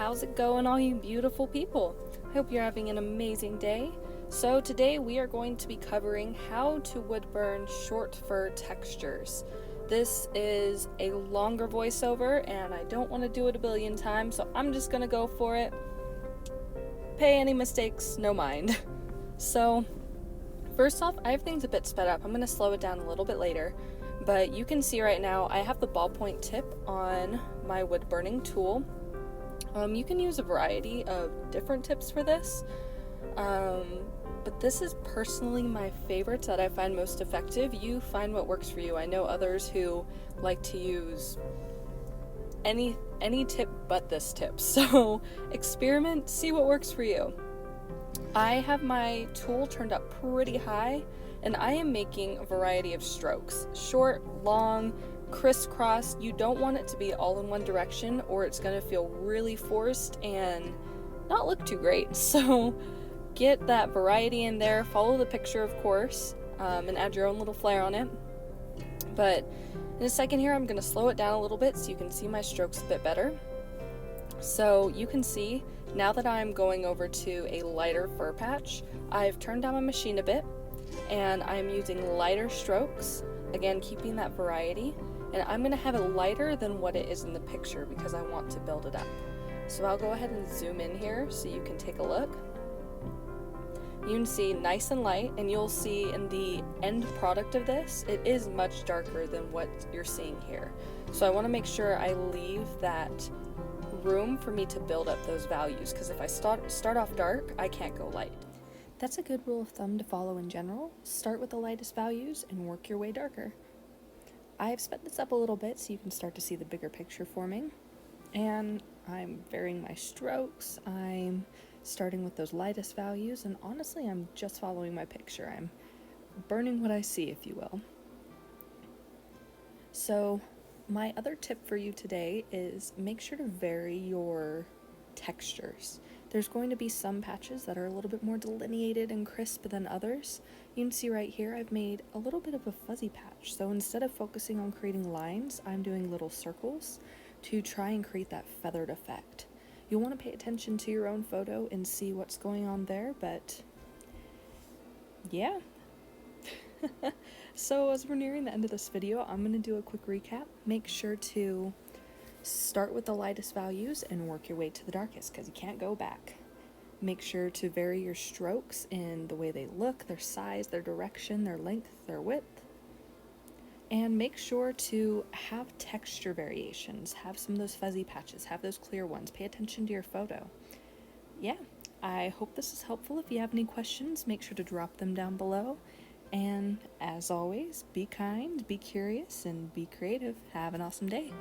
how's it going, all you beautiful people? I hope you're having an amazing day. So today we are going to be covering how to wood burn short fur textures. This is a longer voiceover and I don't want to do it a billion times, so I'm just gonna go for it. Pay any mistakes, no mind. So first off, I have things a bit sped up. I'm gonna slow it down a little bit later. But you can see right now I have the ballpoint tip on my wood burning tool. You can use a variety of different tips for this, but this is personally my favorite that I find most effective. You find what works for you. I know others who like to use any tip but this tip, so experiment, see what works for you. I have my tool turned up pretty high, and I am making a variety of strokes. Short, long, crisscross. You don't want it to be all in one direction or it's going to feel really forced and not look too great. So get that variety in there, follow the picture of course, and add your own little flair on it. But in a second here I'm going to slow it down a little bit so you can see my strokes a bit better. So you can see now that I'm going over to a lighter fur patch, I've turned down my machine a bit and I'm using lighter strokes, again keeping that variety, and I'm going to have it lighter than what it is in the picture because I want to build it up. So I'll go ahead and zoom in here so you can take a look. You can see nice and light, and you'll see in the end product of this, it is much darker than what you're seeing here. So I want to make sure I leave that room for me to build up those values, because if I start off dark, I can't go light. That's a good rule of thumb to follow in general. Start with the lightest values and work your way darker. I've sped this up a little bit so you can start to see the bigger picture forming. And I'm varying my strokes. I'm starting with those lightest values, and honestly, I'm just following my picture. I'm burning what I see, if you will. So my other tip for you today is make sure to vary your textures. There's going to be some patches that are a little bit more delineated and crisp than others. You can see right here I've made a little bit of a fuzzy patch. So instead of focusing on creating lines, I'm doing little circles to try and create that feathered effect. You'll want to pay attention to your own photo and see what's going on there, but yeah. So as we're nearing the end of this video, I'm going to do a quick recap. Make sure to start with the lightest values and work your way to the darkest, because you can't go back. Make sure to vary your strokes in the way they look, their size, their direction, their length, their width. And make sure to have texture variations, have some of those fuzzy patches, have those clear ones, pay attention to your photo. Yeah, I hope this is helpful. If you have any questions, make sure to drop them down below. And as always, be kind, be curious, and be creative. Have an awesome day.